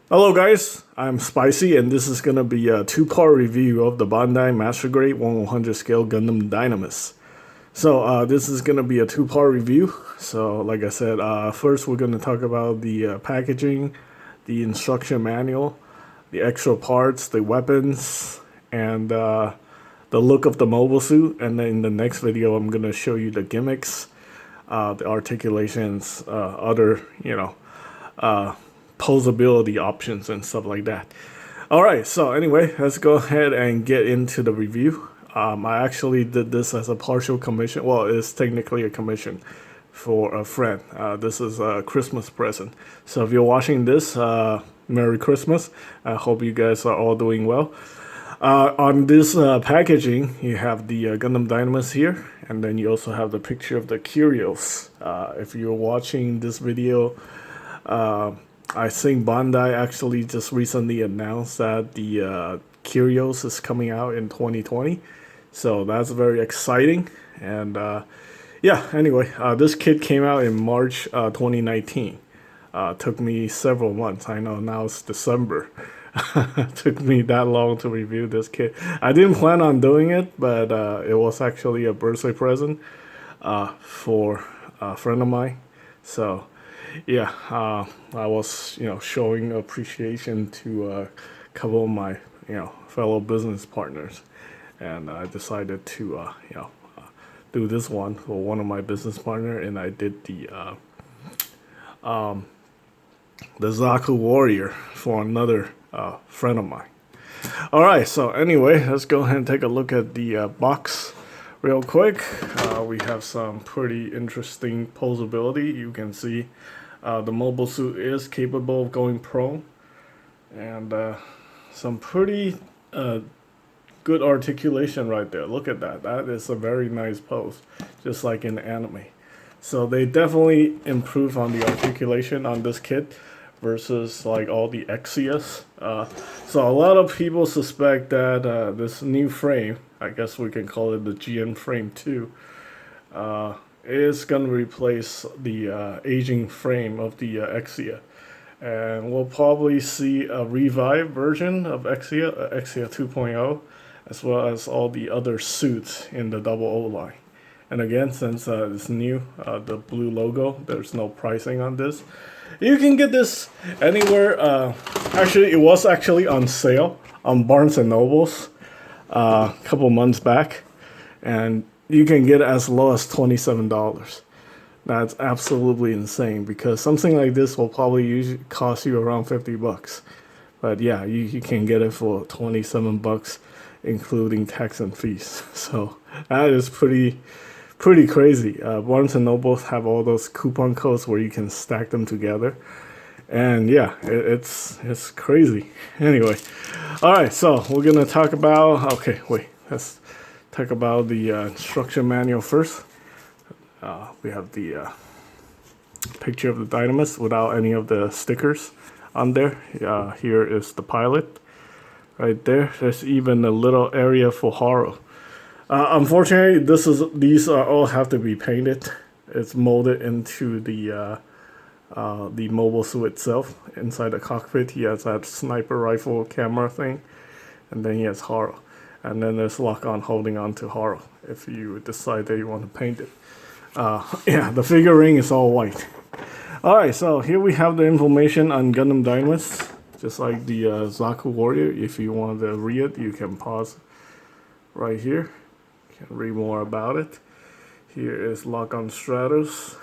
Hello guys, I'm Spicy and this is gonna be a two-part review of the Bandai Master Grade 1/100 scale Gundam Dynames. So this is gonna be a two-part review. So like I said, first we're gonna talk about the packaging, the instruction manual, the extra parts, the weapons, and the look of the mobile suit. And then in the next video, I'm gonna show you the gimmicks, the articulations, other posability options and stuff like that. All right, so anyway, let's go ahead and get into the review. I actually did this as a partial commission. Well, it's technically a commission for a friend. This is a Christmas present. So if you're watching this, Merry Christmas. I hope you guys are all doing well. On this packaging, you have the Gundam Dynames here, and then you also have the picture of the curios. If you're watching this video, I think Bandai actually just recently announced that the Curios is coming out in 2020. So that's very exciting. And yeah, anyway, this kit came out in March 2019. Took me several months. I know now it's December. Took me that long to review this kit. I didn't plan on doing it, but it was actually a birthday present for a friend of mine. So yeah, I was showing appreciation to a couple of my fellow business partners, and I decided to do this one for one of my business partner, and I did the Zaku Warrior for another friend of mine. All right, so anyway, let's go ahead and take a look at the box real quick. We have some pretty interesting posability. You can see the mobile suit is capable of going prone, and some pretty good articulation right there. Look at that. That is a very nice pose, just like in anime. So they definitely improve on the articulation on this kit versus like all the Exias. So a lot of people suspect that this new frame, I guess we can call it the GN frame 2, is going to replace the aging frame of the Exia. And we'll probably see a revived version of Exia, Exia 2.0, as well as all the other suits in the 00 line. And again, since it's new, the blue logo, there's no pricing on this. You can get this anywhere. Actually, it was actually on sale on Barnes & Nobles a couple months back. And you can get as low as $27. That's absolutely insane, because something like this will probably usually cost you around $50. But yeah, you can get it for $27, including tax and fees. So that is pretty crazy. Barnes & Noble have all those coupon codes where you can stack them together. And yeah, it's crazy. Anyway, all right, so we're going to talk about, okay, wait, let's talk about the instruction manual first. We have the picture of the Dynames without any of the stickers on there. Here is the pilot right there. There's even a little area for Haru. Unfortunately, these all have to be painted. It's molded into the mobile suit itself. Inside the cockpit, he has that sniper rifle camera thing, and then he has Haru. And then there's lock-on holding on to Haru if you decide that you want to paint it. Yeah, the figure ring is all white. Alright, so here we have the information on Gundam Dynames. Just like the Zaku Warrior. If you want to read it, you can pause right here. You can read more about it. Here is lock-on Stratos.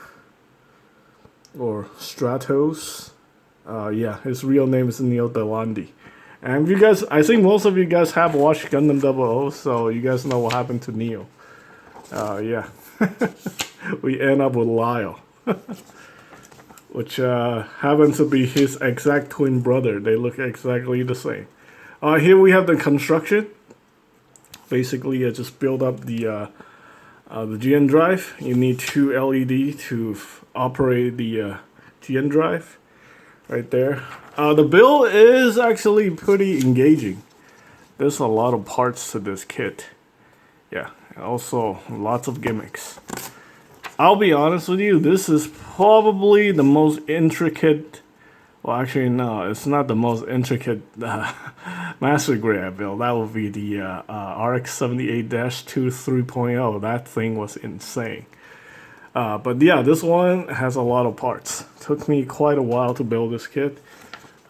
Or Stratos. Yeah, his real name is Neil Delandi. And you guys, I think most of you guys have watched Gundam 00, so you guys know what happened to Neo. Yeah. We end up with Lyle. Which happens to be his exact twin brother. They look exactly the same. Here we have the construction. Basically, just build up the GN drive. You need 2 LED to operate the GN drive. Right there. The build is actually pretty engaging. There's a lot of parts to this kit. Yeah, and also lots of gimmicks. I'll be honest with you, this is probably the most intricate Well, actually, no, it's not the most intricate master grade I built. That would be the RX-78-2 3.0. That thing was insane. But yeah, this one has a lot of parts. Took me quite a while to build this kit.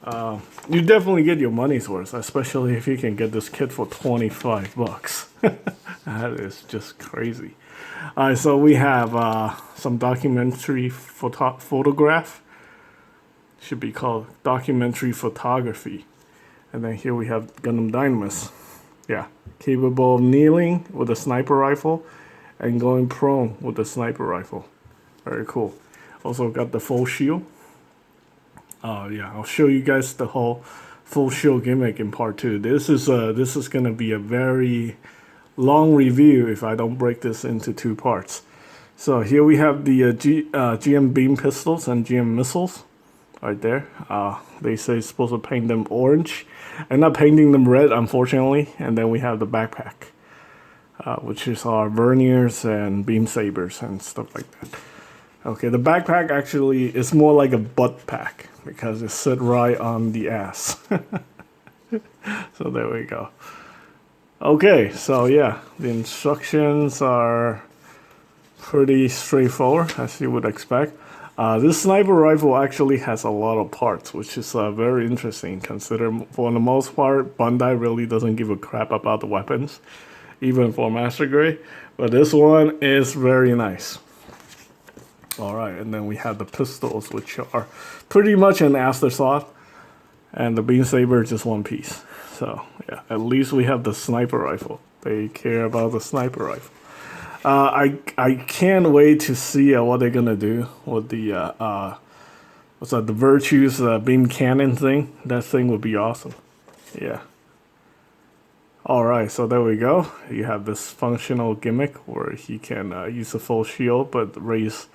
You definitely get your money's worth, especially if you can get this kit for 25 bucks. That is just crazy. Alright, so we have some documentary photograph. Should be called documentary photography. And then here we have Gundam Dynames. Yeah, capable of kneeling with a sniper rifle and going prone with a sniper rifle. Very cool. Also got the full shield. Yeah, I'll show you guys the whole full shield gimmick in part 2. This is gonna be a very long review if I don't break this into 2 parts. So here we have the GM beam pistols and GM missiles. Right there. They say it's supposed to paint them orange. I'm not painting them red, unfortunately. And then we have the backpack, which is our verniers and beam sabers and stuff like that. Okay, the backpack actually is more like a butt pack because it sits right on the ass. So there we go. Okay, so yeah, the instructions are pretty straightforward, as you would expect. This sniper rifle actually has a lot of parts, which is very interesting, considering for the most part, Bandai really doesn't give a crap about the weapons, even for Master Grade. But this one is very nice. Alright, and then we have the pistols, which are pretty much an afterthought, and the beam saber is just one piece. So, yeah, at least we have the sniper rifle. They care about the sniper rifle. I can't wait to see what they're gonna do with the what's that? The Virtue's beam cannon thing. That thing would be awesome. Yeah. All right, so there we go. You have this functional gimmick where he can use a full shield, but raise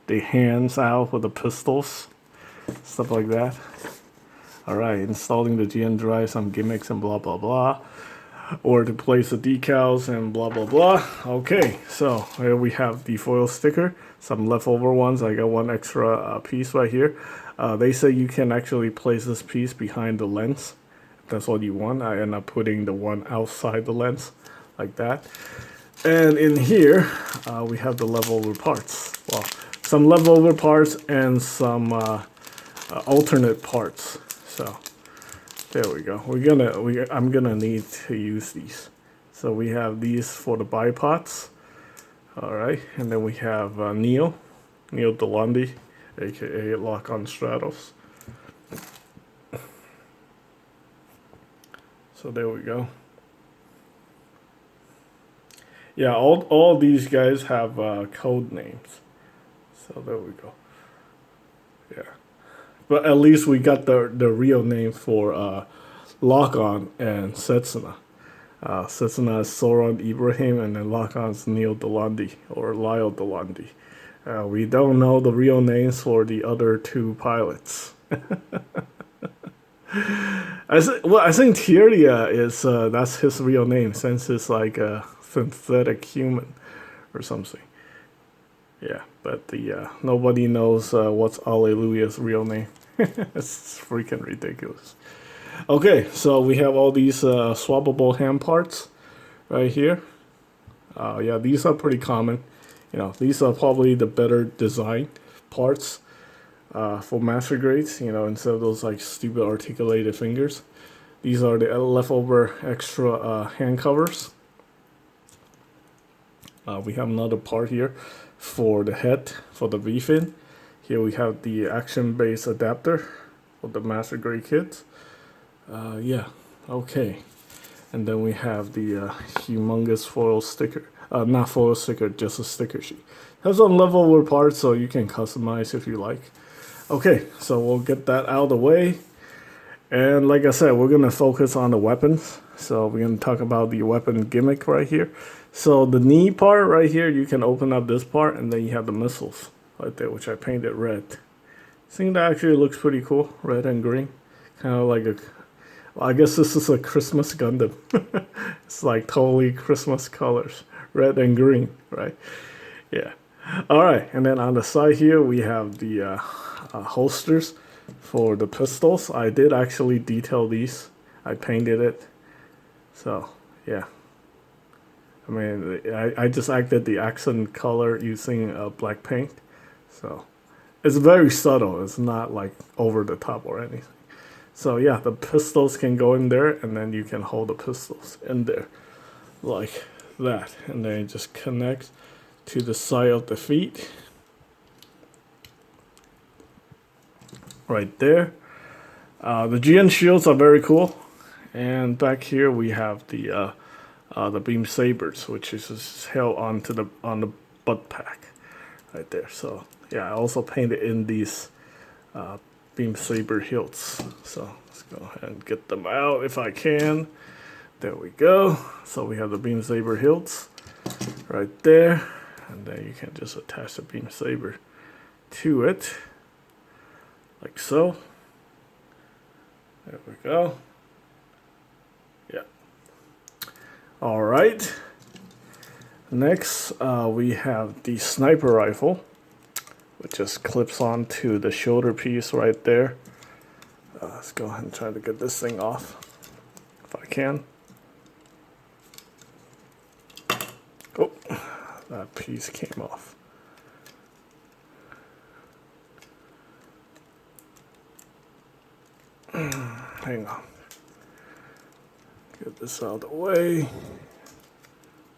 the hands out with the pistols, stuff like that. All right, installing the GN drive, some gimmicks and blah blah blah. Or to place the decals and blah blah blah. Okay, so here we have the foil sticker, some leftover ones. I got one extra piece right here. They say you can actually place this piece behind the lens. If that's what you want. I end up putting the one outside the lens, like that. And in here, we have the leftover parts. Well, some leftover parts and some alternate parts. So there we go. I'm gonna need to use these. So we have these for the bipods. All right, and then we have Neil Delandi, aka Lock-On Stratos. So there we go. Yeah, all these guys have code names. So there we go. Yeah. But at least we got the real name for Lock-On and Setsuna. Setsuna is Soron Ibrahim, and then Lock-On is Neil Delandi, or Lyle Delandi. We don't know the real names for the other 2 pilots. I think Tyria is that's his real name, since it's like a synthetic human or something. Yeah, but nobody knows what's Alleluia's real name. It's freaking ridiculous. Okay, so we have all these swappable hand parts right here. Yeah, these are pretty common. You know, these are probably the better design parts for master grades. You know, instead of those like stupid articulated fingers. These are the leftover extra hand covers. We have another part here for the head, for the V-fin. Here we have the action-based adapter for the master grade kits. Yeah, okay. And then we have the humongous foil sticker. Not foil sticker, just a sticker sheet. Has some leftover parts, so you can customize if you like. Okay, so we'll get that out of the way. And like I said, we're going to focus on the weapons. So we're going to talk about the weapon gimmick right here. So the knee part right here, you can open up this part, and then you have the missiles right there, which I painted red. I think that actually looks pretty cool, red and green. Kind of like well, I guess this is a Christmas Gundam. It's like totally Christmas colors, red and green, right? Yeah. All right, and then on the side here, we have the holsters. for the pistols. I did actually detail these. I painted it. So, yeah. I mean, I just acted the accent color using black paint. So, it's very subtle. It's not like over the top or anything. So, yeah, the pistols can go in there, and then you can hold the pistols in there like that. And then you just connect to the side of the feet. Right there. The GN shields are very cool. And back here we have the beam sabers, which is just held on the butt pack right there. So yeah, I also painted in these beam saber hilts. So let's go ahead and get them out if I can. There we go. So we have the beam saber hilts right there, and then you can just attach the beam saber to it like so. There we go. Yeah. All right. Next, we have the sniper rifle, which just clips onto the shoulder piece right there. Let's go ahead and try to get this thing off if I can. Oh, that piece came off. Hang on. Get this out of the way.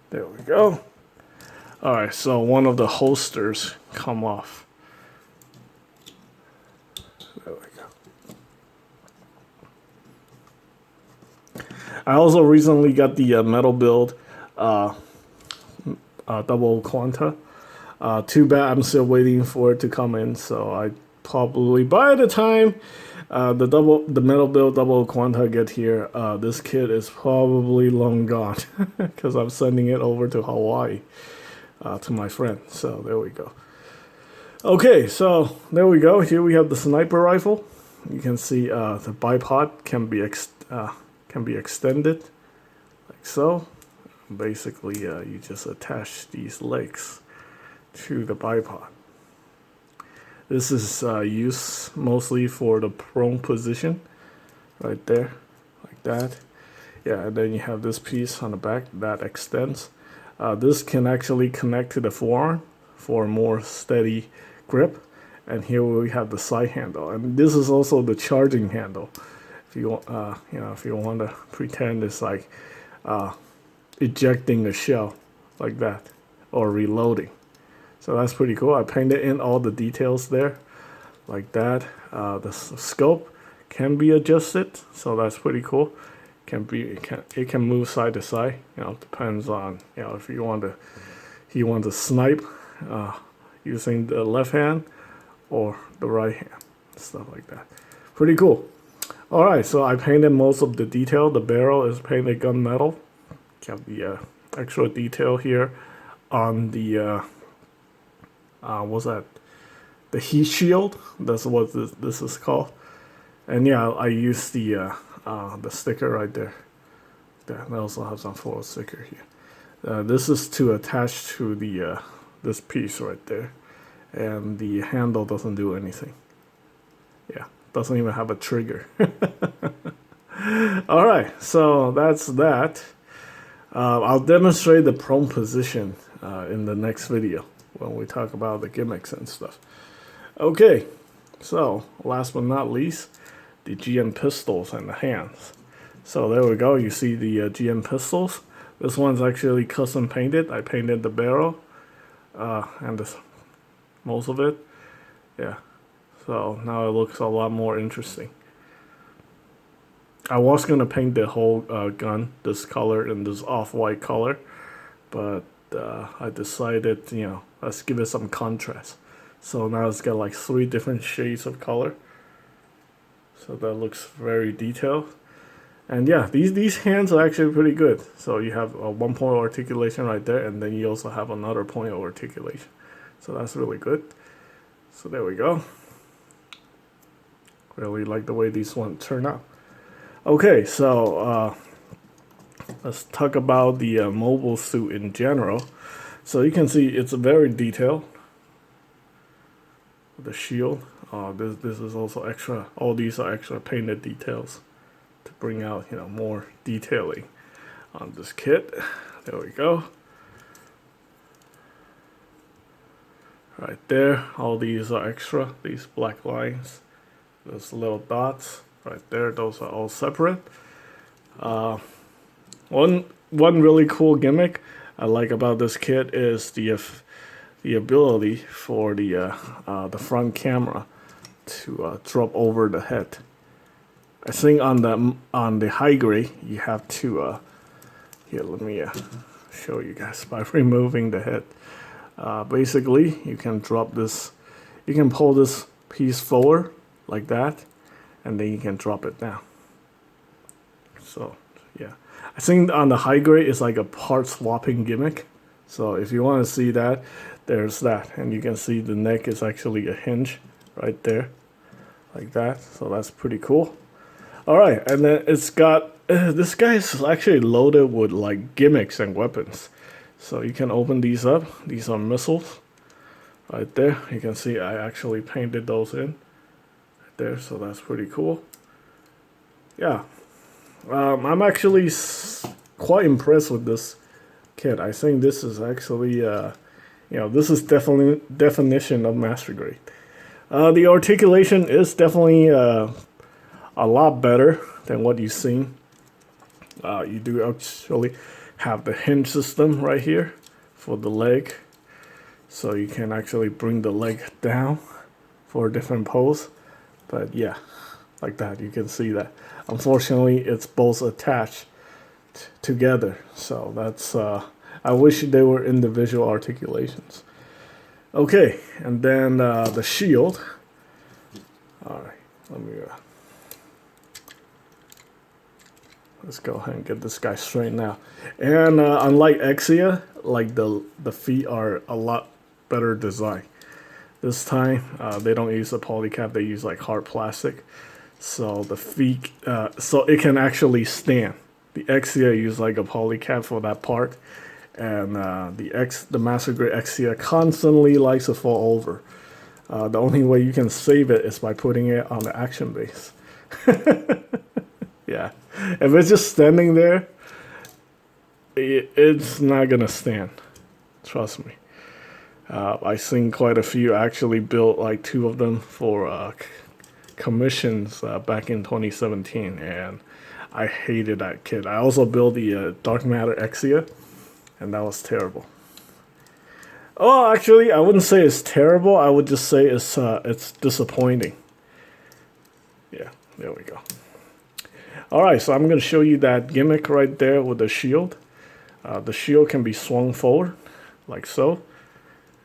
There we go. Alright, so one of the holsters come off. There we go. I also recently got the metal build double quanta. Too bad I'm still waiting for it to come in, so I probably by the time the metal build double quanta get here, this kit is probably long gone because I'm sending it over to Hawaii to my friend. So there we go. Okay, so there we go. Here we have the sniper rifle. You can see the bipod can be extended like so. Basically, you just attach these legs to the bipod. This is used mostly for the prone position, right there, like that. Yeah, and then you have this piece on the back that extends. This can actually connect to the forearm for a more steady grip. And here we have the side handle, and this is also the charging handle. If you if you want to pretend it's like ejecting a shell like that or reloading. So that's pretty cool. I painted in all the details there like that. The scope can be adjusted, so that's pretty cool. It can move side to side. Depends on if you want to snipe using the left hand or the right hand, stuff like that. Pretty cool. All right, so I painted most of the detail. The barrel is painted gunmetal. You have the extra detail here on the what's that? The heat shield. That's what this is called. And yeah, I used the sticker right there. I also have some photo sticker here. This is to attach to the this piece right there, and the handle doesn't do anything. Yeah, doesn't even have a trigger. All right, so that's that. I'll demonstrate the prone position in the next video when we talk about the gimmicks and stuff. Okay, so last but not least, the GM pistols and the hands. So there we go. You see the GM pistols. This one's actually custom painted. I painted the barrel and most of it. Yeah. So now it looks a lot more interesting. I was gonna paint the whole gun this color and this off-white color, but I decided, let's give it some contrast. So now it's got like 3 different shades of color. So that looks very detailed. And yeah, these hands are actually pretty good. So you have a 1 point of articulation right there, and then you also have another point of articulation. So that's really good. So there we go. Really like the way these ones turn out. Okay, so let's talk about the mobile suit in general. So you can see it's very detailed. The shield This is also extra. All these are extra painted details to bring out, you know, more detailing on this kit. There we go. Right there, all these are extra. These black lines, those little dots right there, those are all separate. One really cool gimmick I like about this kit is the ability for the front camera to drop over the head. I think on the high grade you have to here, let me show you guys by removing the head. Basically, you can drop this, you can pull this piece forward like that, and then you can drop it down. So yeah, I think on the high grade it's like a part swapping gimmick. So if you want to see that, there's that, and you can see the neck is actually a hinge right there, like that. So that's pretty cool. All right, and then it's got this guy is actually loaded with like gimmicks and weapons. So you can open these up. These are missiles right there. You can see I actually painted those in right there, so that's pretty cool. Yeah, I'm actually quite impressed with this kit. I think this is actually, you know, this is definitely definition of master grade. The articulation is definitely a lot better than what you've seen. You do actually have the hinge system right here for the leg, so you can actually bring the leg down for a different pose. But yeah, like that, you can see that. Unfortunately, it's both attached together, so that's I wish they were individual articulations. Okay, and then the shield. All right, let me let's go ahead and get this guy straightened out. And unlike Exia, like the feet are a lot better designed. This time they don't use a polycap; they use like hard plastic. So the feet, so it can actually stand. The Exia use like a polycap for that part, and the Master Grade Exia constantly likes to fall over. The only way you can save it is by putting it on the action base. Yeah, if it's just standing there, it's not gonna stand. Trust me. I've seen quite a few actually built like 2 of them for commissions back in 2017, and I hated that kit. I also built the Dark Matter Exia, and that was terrible. Oh, actually, I wouldn't say it's terrible. I would just say it's disappointing. Yeah, there we go. All right, so I'm going to show you that gimmick right there with the shield. The shield can be swung forward, like so.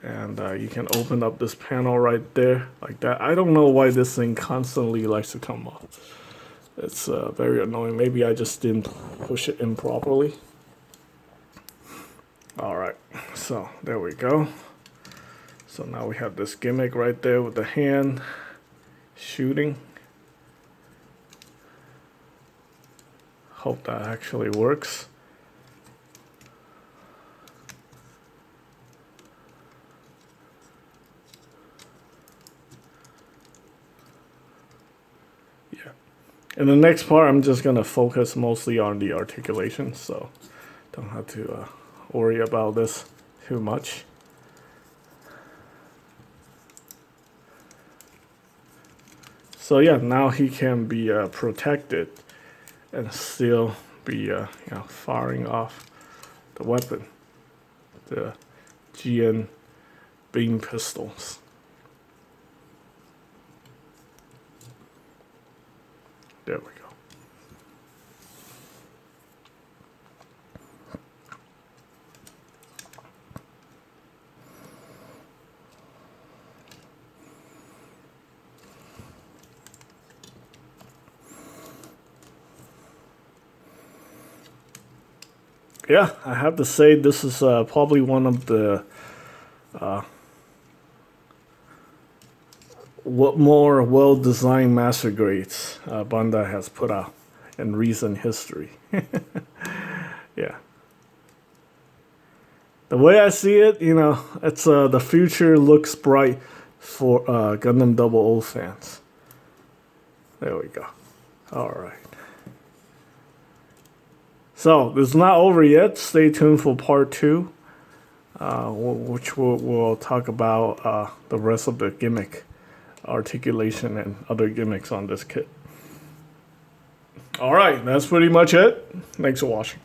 And you can open up this panel right there, like that. I don't know why this thing constantly likes to come off. It's very annoying. Maybe I just didn't push it in properly. All right, so there we go. So now we have this gimmick right there with the hand shooting. Hope that actually works. Yeah. In the next part, I'm just gonna focus mostly on the articulation, so don't have to worry about this too much. So yeah, now he can be protected and still be you know, firing off the weapon, the GN beam pistols. There we go. Yeah, I have to say this is probably one of the more well-designed master grades Bandai has put out in recent history. Yeah. The way I see it, you know, it's the future looks bright for Gundam 00 fans. There we go. All right. So this is not over yet. Stay tuned for part 2, which we'll talk about the rest of the gimmick articulation and other gimmicks on this kit. All right, that's pretty much it. Thanks for watching.